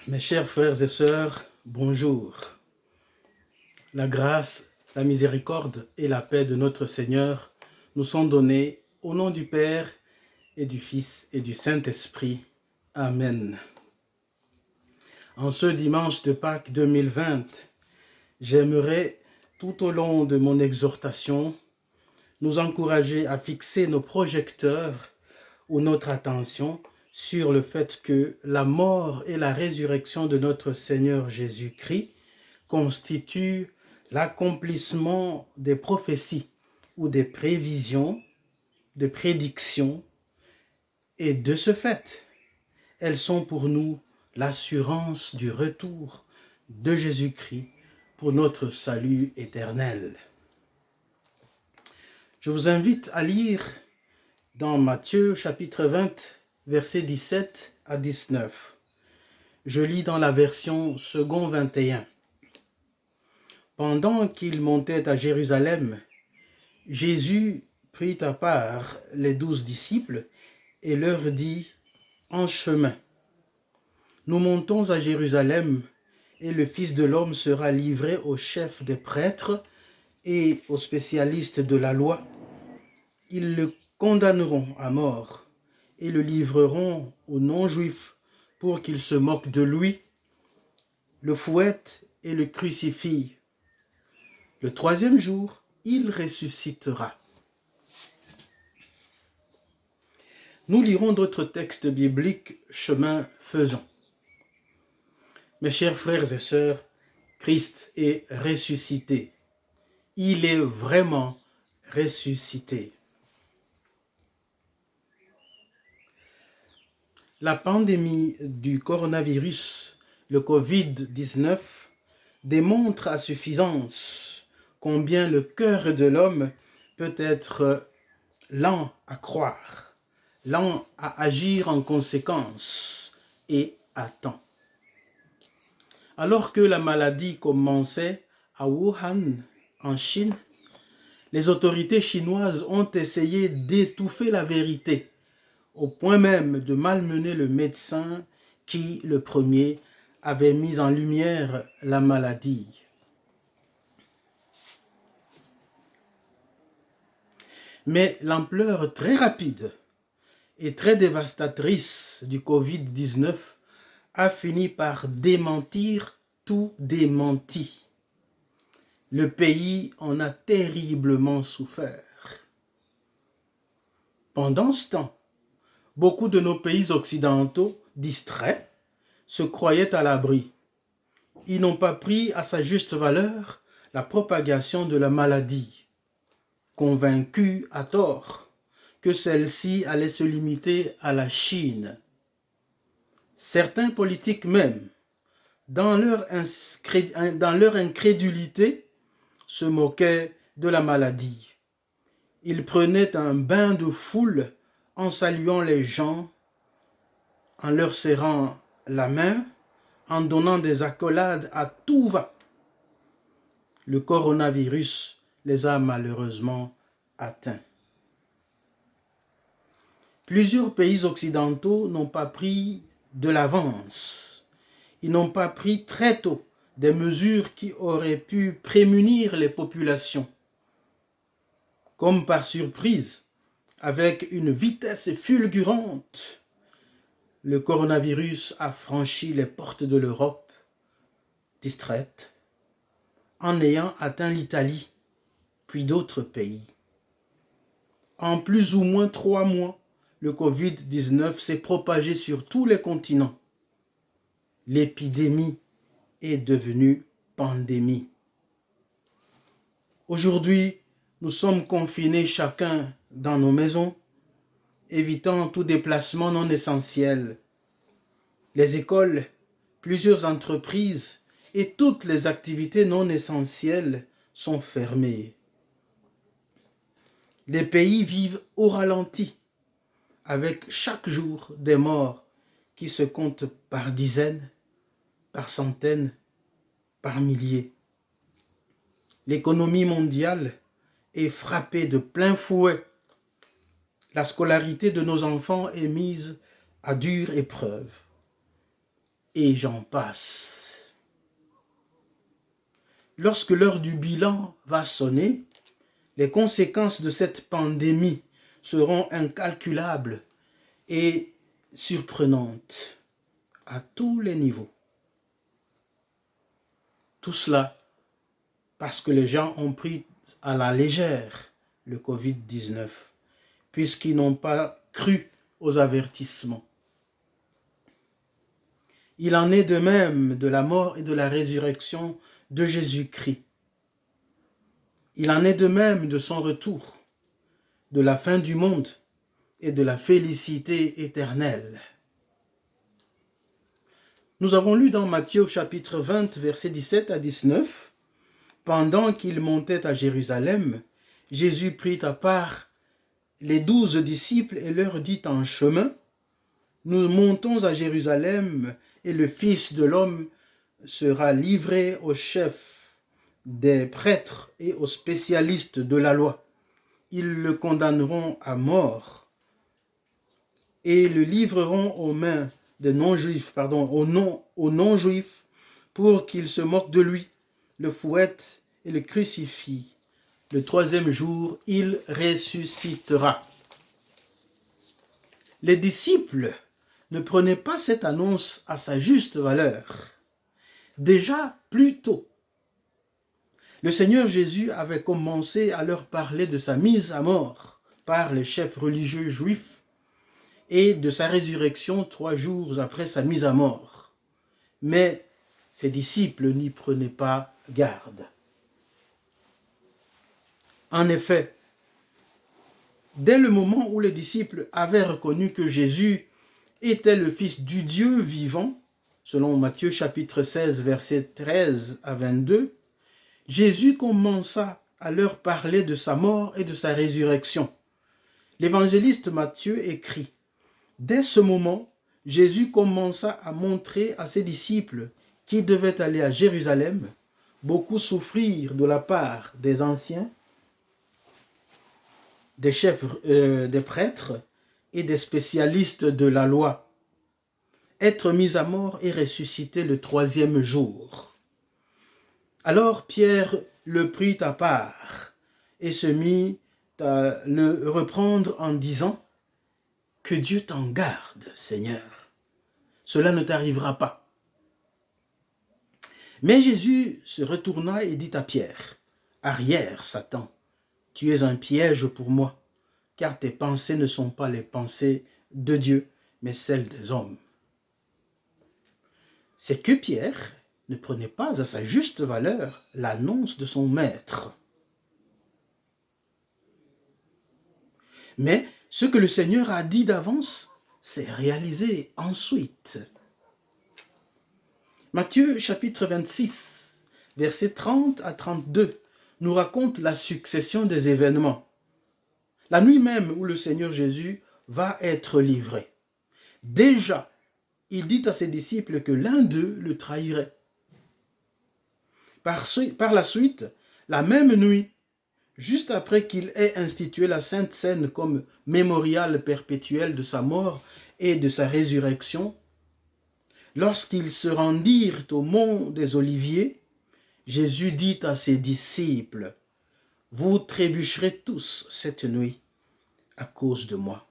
Mes chers frères et sœurs, bonjour. La grâce, la miséricorde et la paix de notre Seigneur nous sont données au nom du Père et du Fils et du Saint-Esprit. Amen. En ce dimanche de Pâques 2020, j'aimerais, tout au long de mon exhortation, nous encourager à fixer nos projecteurs ou notre attention sur le fait que la mort et la résurrection de notre Seigneur Jésus-Christ constituent l'accomplissement des prophéties ou des prévisions, des prédictions, et de ce fait, elles sont pour nous l'assurance du retour de Jésus-Christ pour notre salut éternel. Je vous invite à lire dans Matthieu chapitre 20, versets 17 à 19. Je lis dans la version second 21. Pendant qu'il montait à Jérusalem, Jésus prit à part les 12 disciples et leur dit en chemin, « Nous montons à Jérusalem et le Fils de l'homme sera livré aux chefs des prêtres et aux spécialistes de la loi. Ils le condamneront à mort et le livreront aux non-juifs pour qu'ils se moquent de lui, le fouettent et le crucifient. Le troisième jour, il ressuscitera. » Nous lirons d'autres textes bibliques chemin faisant. Mes chers frères et sœurs, Christ est ressuscité. Il est vraiment ressuscité. La pandémie du coronavirus, le Covid-19, démontre à suffisance combien le cœur de l'homme peut être lent à croire, lent à agir en conséquence et à temps. Alors que la maladie commençait à Wuhan, en Chine, les autorités chinoises ont essayé d'étouffer la vérité, au point même de malmener le médecin qui, le premier, avait mis en lumière la maladie. Mais l'ampleur très rapide et très dévastatrice du Covid-19 a fini par démentir tout démenti. Le pays en a terriblement souffert. Pendant ce temps, beaucoup de nos pays occidentaux, distraits, se croyaient à l'abri. Ils n'ont pas pris à sa juste valeur la propagation de la maladie, convaincus à tort que celle-ci allait se limiter à la Chine. Certains politiques même, dans leur incrédulité, se moquaient de la maladie. Ils prenaient un bain de foule en saluant les gens, en leur serrant la main, en donnant des accolades à tout va. Le coronavirus les a malheureusement atteints. Plusieurs pays occidentaux n'ont pas pris de l'avance. Ils n'ont pas pris très tôt des mesures qui auraient pu prémunir les populations. Comme par surprise, avec une vitesse fulgurante, le coronavirus a franchi les portes de l'Europe, distraite, en ayant atteint l'Italie, puis d'autres pays. En plus ou moins 3 mois, le Covid-19 s'est propagé sur tous les continents. L'épidémie est devenue pandémie. Aujourd'hui, nous sommes confinés chacun dans nos maisons, évitant tout déplacement non essentiel. Les écoles, plusieurs entreprises et toutes les activités non essentielles sont fermées. Les pays vivent au ralenti, avec chaque jour des morts qui se comptent par dizaines, par centaines, par milliers. L'économie mondiale est frappée de plein fouet. La scolarité de nos enfants est mise à dure épreuve. et j'en passe. Lorsque l'heure du bilan va sonner, les conséquences de cette pandémie seront incalculables et surprenantes à tous les niveaux. Tout cela parce que les gens ont pris à la légère le Covid-19, puisqu'ils n'ont pas cru aux avertissements. Il en est de même de la mort et de la résurrection de Jésus-Christ. Il en est de même de son retour, de la fin du monde et de la félicité éternelle. Nous avons lu dans Matthieu chapitre 20, versets 17 à 19, « Pendant qu'il montait à Jérusalem, Jésus prit à part les 12 disciples et leur dit en chemin, « Nous montons à Jérusalem et le Fils de l'homme sera livré aux chefs des prêtres et aux spécialistes de la loi. Ils le condamneront à mort et le livreront aux mains des non-juifs, aux non-juifs, pour qu'ils se moquent de lui, le fouettent et le crucifient. Le 3e jour, il ressuscitera. » Les disciples ne prenaient pas cette annonce à sa juste valeur. Déjà plus tôt, le Seigneur Jésus avait commencé à leur parler de sa mise à mort par les chefs religieux juifs et de sa résurrection 3 jours après sa mise à mort. Mais ses disciples n'y prenaient pas garde. En effet, dès le moment où les disciples avaient reconnu que Jésus était le Fils du Dieu vivant, selon Matthieu chapitre 16, versets 13 à 22, Jésus commença à leur parler de sa mort et de sa résurrection. L'évangéliste Matthieu écrit, « Dès ce moment, Jésus commença à montrer à ses disciples qu'il devait aller à Jérusalem, beaucoup souffrir de la part des anciens, des chefs des prêtres et des spécialistes de la loi, être mis à mort et ressusciter le 3e jour. » Alors Pierre le prit à part et se mit à le reprendre en disant, « Que Dieu t'en garde, Seigneur, cela ne t'arrivera pas. » Mais Jésus se retourna et dit à Pierre, « Arrière, Satan, tu es un piège pour moi, car tes pensées ne sont pas les pensées de Dieu, mais celles des hommes. » C'est que Pierre ne prenait pas à sa juste valeur l'annonce de son maître. Mais ce que le Seigneur a dit d'avance, s'est réalisé ensuite. Matthieu chapitre 26, versets 30 à 32, nous raconte la succession des événements. La nuit même où le Seigneur Jésus va être livré. Déjà, il dit à ses disciples que l'un d'eux le trahirait. Par la suite, la même nuit, juste après qu'il ait institué la Sainte Seine comme mémorial perpétuel de sa mort et de sa résurrection, lorsqu'ils se rendirent au mont des Oliviers, Jésus dit à ses disciples, « Vous trébucherez tous cette nuit à cause de moi,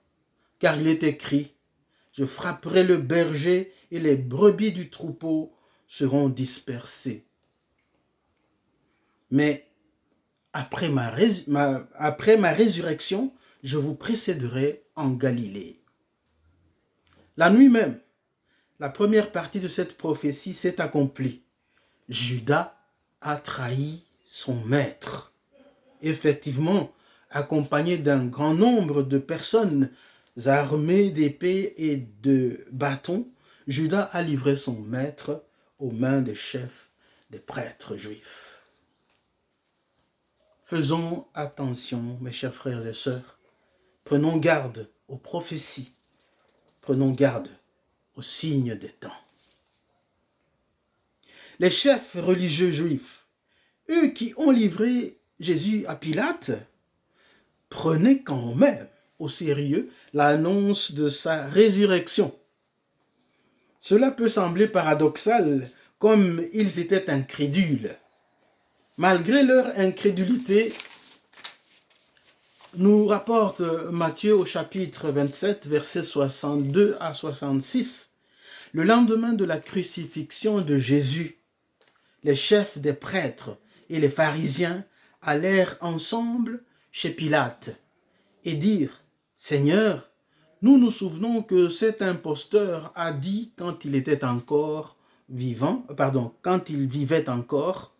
car il est écrit, je frapperai le berger et les brebis du troupeau seront dispersées. Mais après ma résurrection, je vous précéderai en Galilée. » La nuit même, la première partie de cette prophétie s'est accomplie. Judas a trahi son maître. Effectivement, accompagné d'un grand nombre de personnes armées d'épées et de bâtons, Judas a livré son maître aux mains des chefs des prêtres juifs. Faisons attention, mes chers frères et sœurs. Prenons garde aux prophéties. Prenons garde aux signes des temps. Les chefs religieux juifs, eux qui ont livré Jésus à Pilate, prenaient quand même au sérieux l'annonce de sa résurrection. Cela peut sembler paradoxal, comme ils étaient incrédules. Malgré leur incrédulité, nous rapporte Matthieu au chapitre 27, versets 62 à 66. Le lendemain de la crucifixion de Jésus, les chefs des prêtres et les pharisiens allèrent ensemble chez Pilate et dirent, « Seigneur, nous nous souvenons que cet imposteur a dit quand il était encore vivant, quand il vivait encore,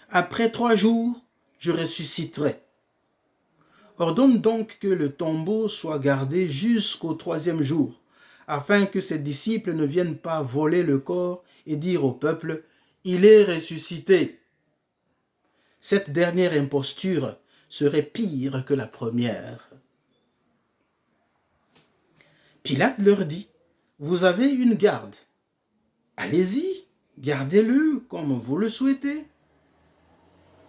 après 3 jours, je ressusciterai. Ordonne donc que le tombeau soit gardé jusqu'au 3e jour, afin que ses disciples ne viennent pas voler le corps et dire au peuple, il est ressuscité. Cette dernière imposture serait pire que la première. » Pilate leur dit, « Vous avez une garde. Allez-y, gardez-le comme vous le souhaitez. »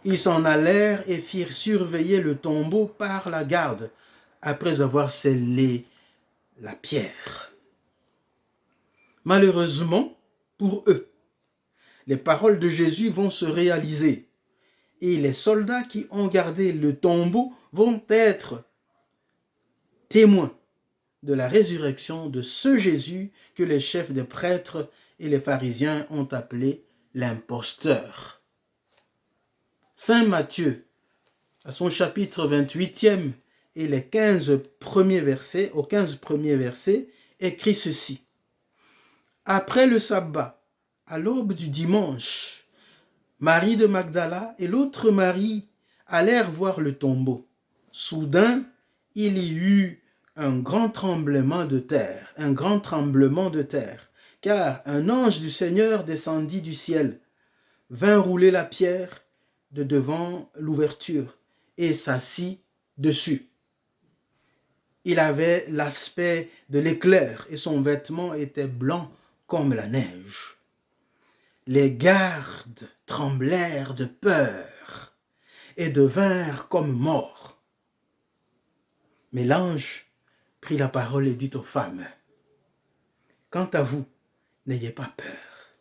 Ils s'en allèrent et firent surveiller le tombeau par la garde, après avoir scellé la pierre. Malheureusement pour eux, les paroles de Jésus vont se réaliser et les soldats qui ont gardé le tombeau vont être témoins de la résurrection de ce Jésus que les chefs des prêtres et les pharisiens ont appelé l'imposteur. Saint Matthieu, à son chapitre 28e et les 15 premiers versets, aux 15 premiers versets, écrit ceci. Après le sabbat, à l'aube du dimanche, Marie de Magdala et l'autre Marie allèrent voir le tombeau. Soudain, il y eut un grand tremblement de terre, car un ange du Seigneur descendit du ciel, vint rouler la pierre de devant l'ouverture et s'assit dessus. Il avait l'aspect de l'éclair et son vêtement était blanc comme la neige. Les gardes tremblèrent de peur et devinrent comme morts. Mais l'ange prit la parole et dit aux femmes, « Quant à vous, n'ayez pas peur,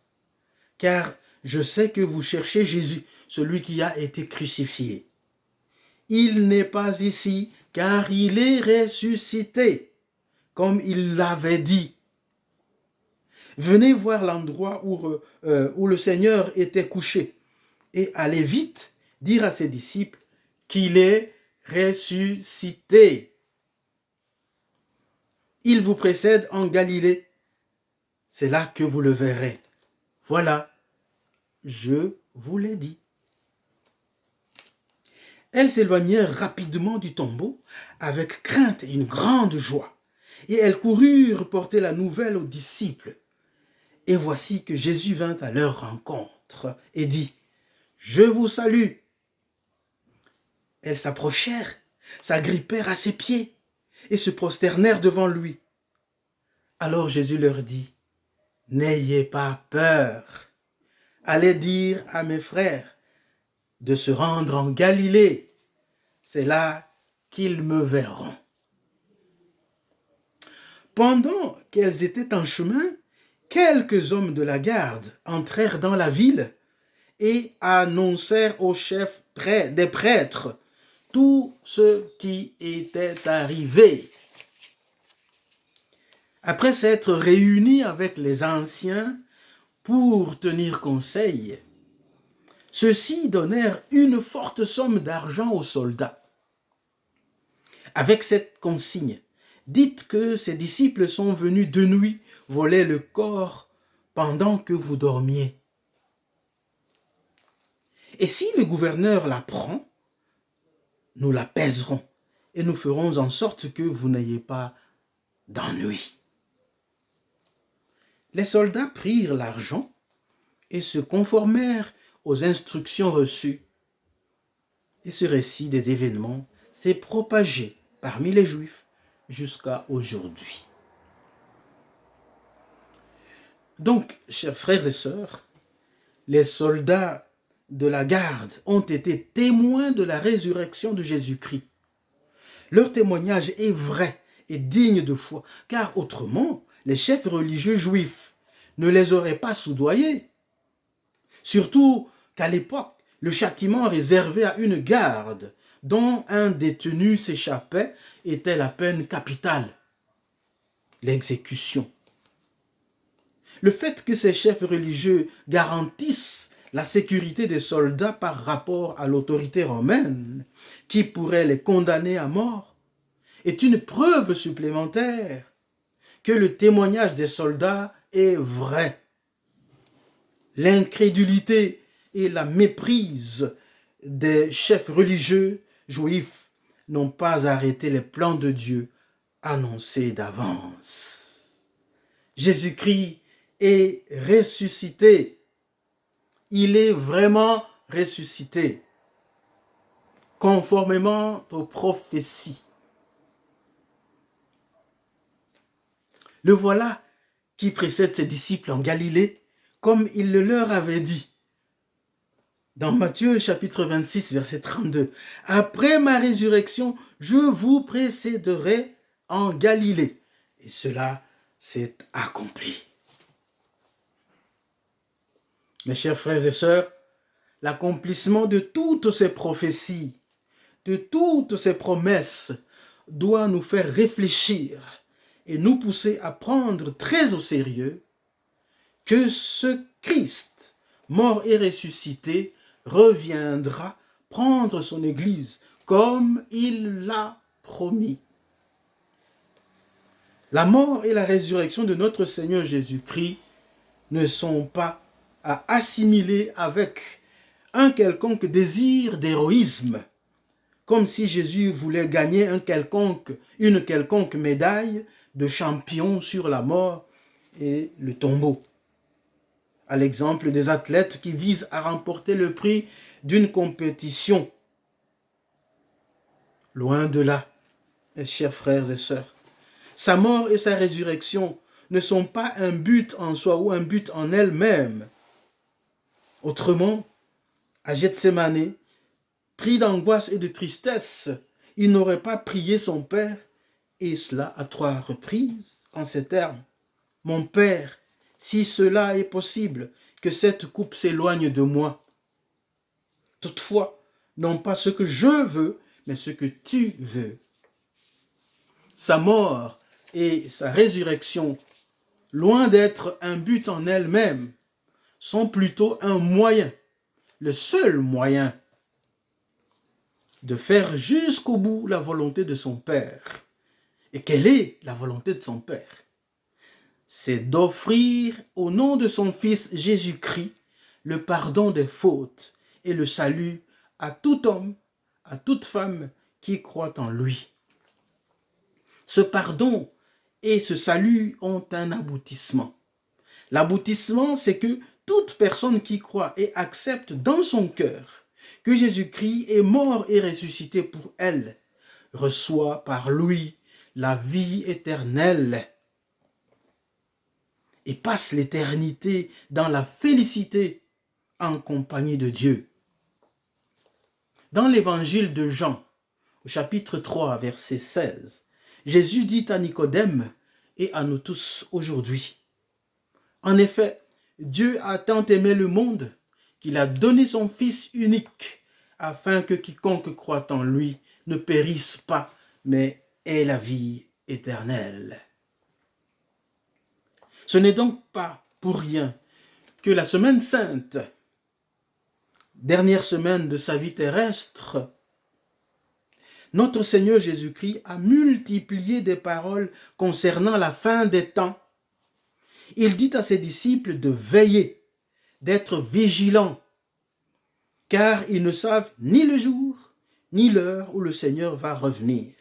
car je sais que vous cherchez Jésus, celui qui a été crucifié. Il n'est pas ici, car il est ressuscité, comme il l'avait dit. Venez voir l'endroit où le Seigneur était couché, et allez vite dire à ses disciples qu'il est ressuscité. Il vous précède en Galilée. C'est là que vous le verrez. Voilà, je vous l'ai dit. » Elles s'éloignèrent rapidement du tombeau avec crainte et une grande joie. Et elles coururent porter la nouvelle aux disciples. Et voici que Jésus vint à leur rencontre et dit, « Je vous salue. » Elles s'approchèrent, s'agrippèrent à ses pieds et se prosternèrent devant lui. Alors Jésus leur dit, « N'ayez pas peur. Allez dire à mes frères de se rendre en Galilée. C'est là qu'ils me verront. » Pendant qu'elles étaient en chemin, quelques hommes de la garde entrèrent dans la ville et annoncèrent au chef des prêtres tout ce qui était arrivé. Après s'être réunis avec les anciens pour tenir conseil, ceux-ci donnèrent une forte somme d'argent aux soldats. Avec cette consigne, dites que ces disciples sont venus de nuit voler le corps pendant que vous dormiez. Et si le gouverneur l'apprend, nous l'apaiserons et nous ferons en sorte que vous n'ayez pas d'ennui. Les soldats prirent l'argent et se conformèrent aux instructions reçues. Et ce récit des événements s'est propagé parmi les Juifs jusqu'à aujourd'hui. Donc, chers frères et sœurs, les soldats de la garde ont été témoins de la résurrection de Jésus-Christ. Leur témoignage est vrai et digne de foi, car autrement, les chefs religieux juifs ne les aurait pas soudoyés. Surtout qu'à l'époque, le châtiment réservé à une garde dont un détenu s'échappait était la peine capitale, l'exécution. Le fait que ces chefs religieux garantissent la sécurité des soldats par rapport à l'autorité romaine, qui pourrait les condamner à mort, est une preuve supplémentaire que le témoignage des soldats est vrai. L'incrédulité et la méprise des chefs religieux juifs n'ont pas arrêté les plans de Dieu annoncés d'avance. Jésus-Christ est ressuscité. Il est vraiment ressuscité, conformément aux prophéties. Le voilà qui précède ses disciples en Galilée, comme il le leur avait dit. Dans Matthieu chapitre 26, verset 32, « Après ma résurrection, je vous précéderai en Galilée. » Et cela s'est accompli. Mes chers frères et sœurs, l'accomplissement de toutes ces prophéties, de toutes ces promesses, doit nous faire réfléchir et nous pousser à prendre très au sérieux que ce Christ, mort et ressuscité, reviendra prendre son Église comme il l'a promis. La mort et la résurrection de notre Seigneur Jésus-Christ ne sont pas à assimiler avec un quelconque désir d'héroïsme, comme si Jésus voulait gagner une quelconque médaille de champion sur la mort et le tombeau. À l'exemple des athlètes qui visent à remporter le prix d'une compétition. Loin de là, mes chers frères et sœurs, sa mort et sa résurrection ne sont pas un but en soi ou un but en elle-même. Autrement, à Gethsémani, pris d'angoisse et de tristesse, il n'aurait pas prié son Père, et cela à 3 reprises, en ces termes. « Mon Père, si cela est possible, que cette coupe s'éloigne de moi. Toutefois, non pas ce que je veux, mais ce que tu veux. » Sa mort et sa résurrection, loin d'être un but en elles-mêmes, sont plutôt un moyen, le seul moyen, de faire jusqu'au bout la volonté de son Père. Et quelle est la volonté de son Père? C'est d'offrir au nom de son Fils Jésus-Christ le pardon des fautes et le salut à tout homme, à toute femme qui croit en lui. Ce pardon et ce salut ont un aboutissement. L'aboutissement, c'est que toute personne qui croit et accepte dans son cœur que Jésus-Christ est mort et ressuscité pour elle, reçoit par lui la vie éternelle et passe l'éternité dans la félicité en compagnie de Dieu. Dans l'évangile de Jean, au chapitre 3, verset 16, Jésus dit à Nicodème et à nous tous aujourd'hui, « En effet, Dieu a tant aimé le monde qu'il a donné son Fils unique, afin que quiconque croit en lui ne périsse pas, mais ait la vie éternelle. » Ce n'est donc pas pour rien que la semaine sainte, dernière semaine de sa vie terrestre, notre Seigneur Jésus-Christ a multiplié des paroles concernant la fin des temps. Il dit à ses disciples de veiller, d'être vigilants, car ils ne savent ni le jour, ni l'heure où le Seigneur va revenir.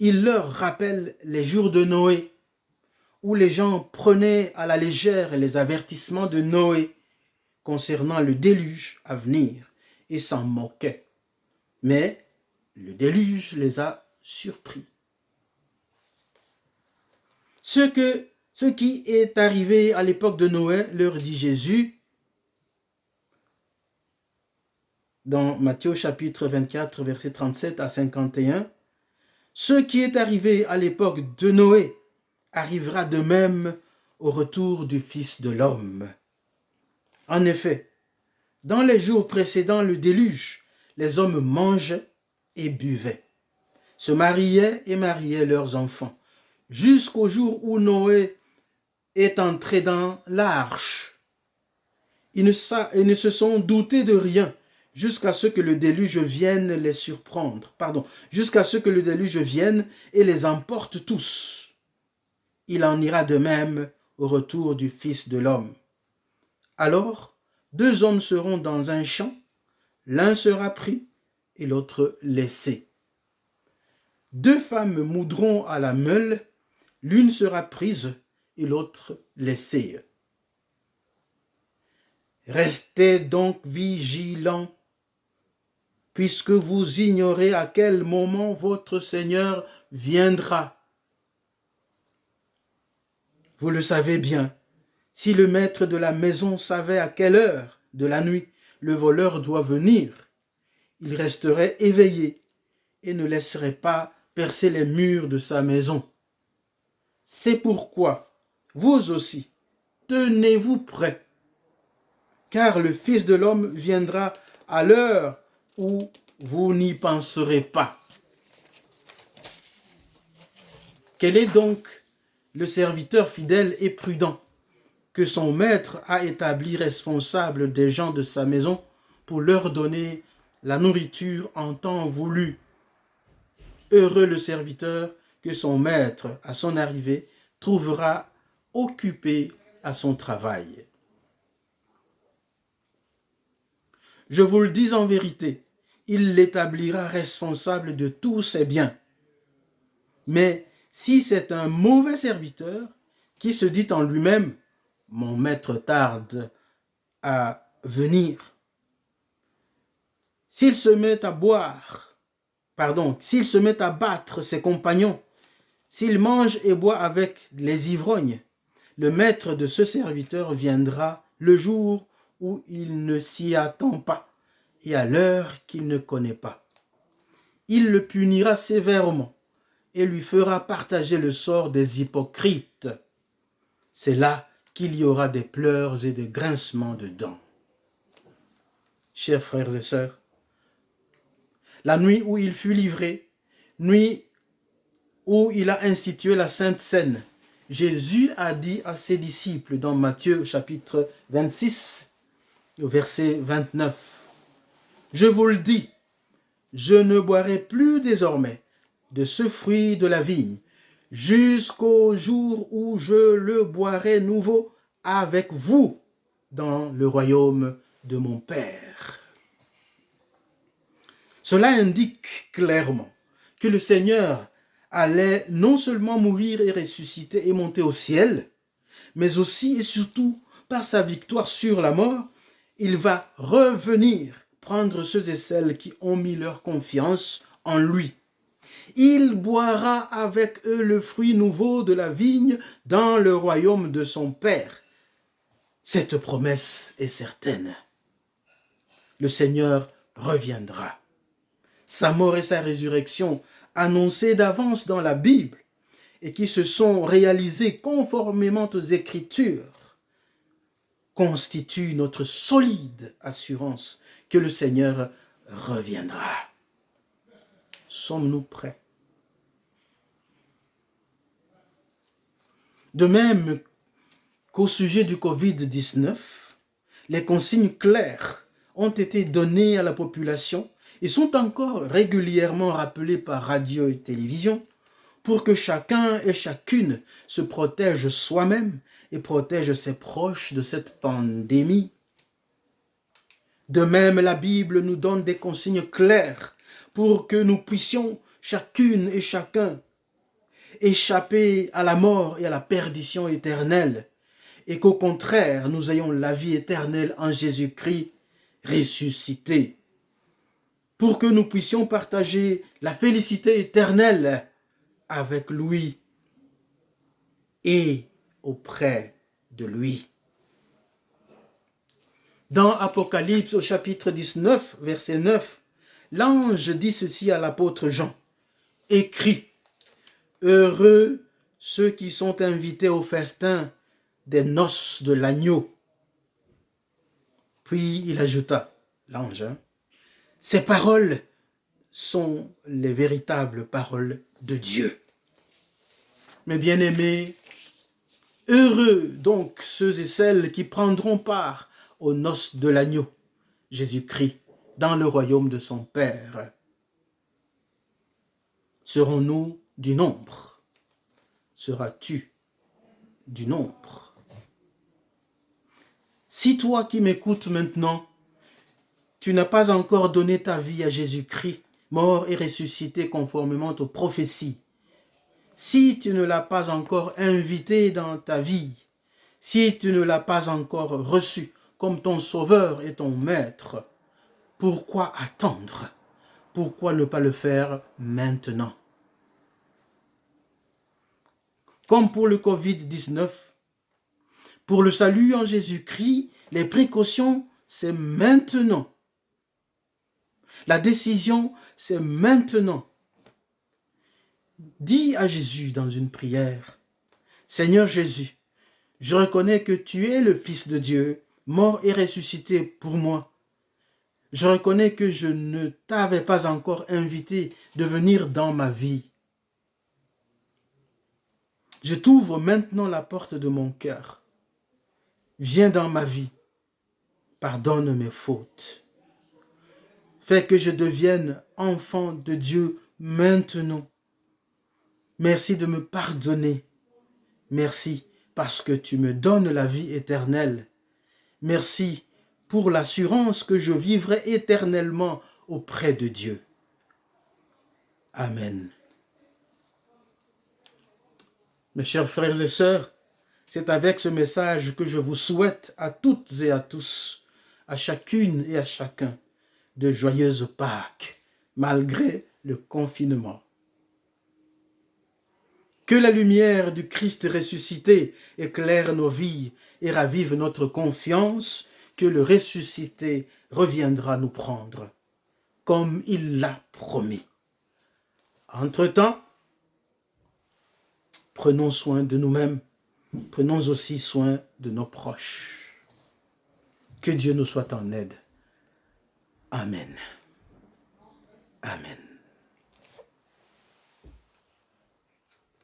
Il leur rappelle les jours de Noé, où les gens prenaient à la légère les avertissements de Noé concernant le déluge à venir et s'en moquaient. Mais le déluge les a surpris. Ce qui est arrivé à l'époque de Noé, leur dit Jésus, dans Matthieu chapitre 24, versets 37 à 51, ce qui est arrivé à l'époque de Noé arrivera de même au retour du Fils de l'homme. En effet, dans les jours précédant le déluge, les hommes mangeaient et buvaient, se mariaient et mariaient leurs enfants, jusqu'au jour où Noé est entré dans l'arche. Ils ne se sont doutés de rien jusqu'à ce que le déluge vienne les surprendre. Jusqu'à ce que le déluge vienne et les emporte tous. Il en ira de même au retour du Fils de l'homme. Alors, 2 hommes seront dans un champ, l'un sera pris et l'autre laissé. 2 femmes moudront à la meule, l'une sera prise et l'autre laissée. Restez donc vigilants, puisque vous ignorez à quel moment votre Seigneur viendra. Vous le savez bien, si le maître de la maison savait à quelle heure de la nuit le voleur doit venir, il resterait éveillé et ne laisserait pas percer les murs de sa maison. C'est pourquoi, vous aussi, tenez-vous prêts, car le Fils de l'homme viendra à l'heure où vous n'y penserez pas. Quel est donc le serviteur fidèle et prudent que son maître a établi responsable des gens de sa maison pour leur donner la nourriture en temps voulu? Heureux le serviteur que son maître, à son arrivée, trouvera occupé à son travail. Je vous le dis en vérité, il l'établira responsable de tous ses biens. Mais si c'est un mauvais serviteur qui se dit en lui-même « Mon maître tarde à venir », s'il se met à battre ses compagnons, s'il mange et boit avec les ivrognes, le maître de ce serviteur viendra le jour où il ne s'y attend pas et à l'heure qu'il ne connaît pas. Il le punira sévèrement et lui fera partager le sort des hypocrites. C'est là qu'il y aura des pleurs et des grincements de dents. Chers frères et sœurs, la nuit où il fut livré, nuit où il a institué la Sainte Seine, Jésus a dit à ses disciples dans Matthieu chapitre 26, verset 29, « Je vous le dis, je ne boirai plus désormais de ce fruit de la vigne, jusqu'au jour où je le boirai nouveau avec vous dans le royaume de mon Père. » Cela indique clairement que le Seigneur allait non seulement mourir et ressusciter et monter au ciel, mais aussi et surtout, par sa victoire sur la mort, il va revenir prendre ceux et celles qui ont mis leur confiance en lui. Il boira avec eux le fruit nouveau de la vigne dans le royaume de son Père. Cette promesse est certaine. Le Seigneur reviendra. Sa mort et sa résurrection, annoncées d'avance dans la Bible et qui se sont réalisées conformément aux Écritures, constituent notre solide assurance que le Seigneur reviendra. Sommes-nous prêts? De même qu'au sujet du Covid-19, les consignes claires ont été données à la population et sont encore régulièrement rappelées par radio et télévision pour que chacun et chacune se protège soi-même et protège ses proches de cette pandémie. De même, la Bible nous donne des consignes claires pour que nous puissions, chacune et chacun, échapper à la mort et à la perdition éternelle, et qu'au contraire, nous ayons la vie éternelle en Jésus-Christ ressuscité, pour que nous puissions partager la félicité éternelle avec lui et auprès de lui. Dans Apocalypse au chapitre 19, verset 9, l'ange dit ceci à l'apôtre Jean, « Écris, heureux ceux qui sont invités au festin des noces de l'agneau. Puis il ajouta, l'ange, ces paroles sont les véritables paroles de Dieu. Mes bien-aimés, heureux donc ceux et celles qui prendront part aux noces de l'agneau, Jésus-Christ, dans le royaume de son Père. Serons-nous du nombre? Seras-tu du nombre? Si toi qui m'écoutes maintenant, tu n'as pas encore donné ta vie à Jésus-Christ, mort et ressuscité conformément aux prophéties, si tu ne l'as pas encore invité dans ta vie, si tu ne l'as pas encore reçu comme ton sauveur et ton maître, pourquoi attendre? Pourquoi ne pas le faire maintenant? Comme pour le Covid-19, pour le salut en Jésus-Christ, les précautions, c'est maintenant. La décision, c'est maintenant. Dis à Jésus dans une prière, Seigneur Jésus, je reconnais que tu es le Fils de Dieu, mort et ressuscité pour moi. Je reconnais que je ne t'avais pas encore invité de venir dans ma vie. Je t'ouvre maintenant la porte de mon cœur. Viens dans ma vie. Pardonne mes fautes. Fais que je devienne enfant de Dieu maintenant. Merci de me pardonner. Merci parce que tu me donnes la vie éternelle. Merci pour l'assurance que je vivrai éternellement auprès de Dieu. Amen. Mes chers frères et sœurs, c'est avec ce message que je vous souhaite à toutes et à tous, à chacune et à chacun, de joyeuses Pâques, malgré le confinement. Que la lumière du Christ ressuscité éclaire nos vies et ravive notre confiance que le ressuscité reviendra nous prendre, comme il l'a promis. Entre-temps, prenons soin de nous-mêmes, prenons aussi soin de nos proches. Que Dieu nous soit en aide. Amen. Amen.